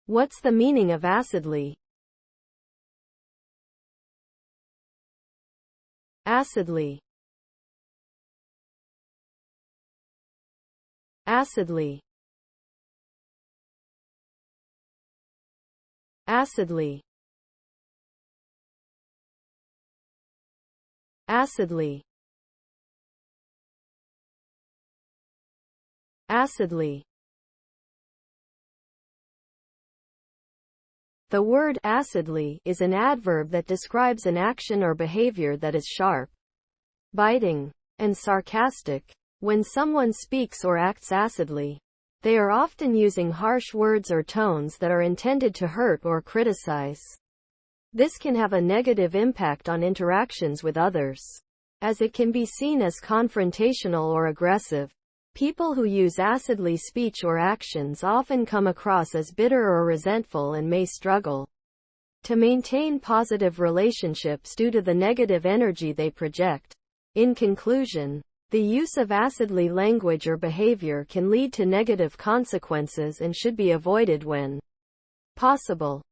What's the meaning of acidly? Acidly. Acidly. Acidly. Acidly. Acidly. The word acidly is an adverb that describes an action or behavior that is sharp, biting, and sarcastic. When someone speaks or acts acidly, they are often using harsh words or tones that are intended to hurt or criticize. This can have a negative impact on interactions with others, as it can be seen as confrontational or aggressive. People who use acidly speech or actions often come across as bitter or resentful and may struggle to maintain positive relationships due to the negative energy they project. In conclusion, the use of acidly language or behavior can lead to negative consequences and should be avoided when possible.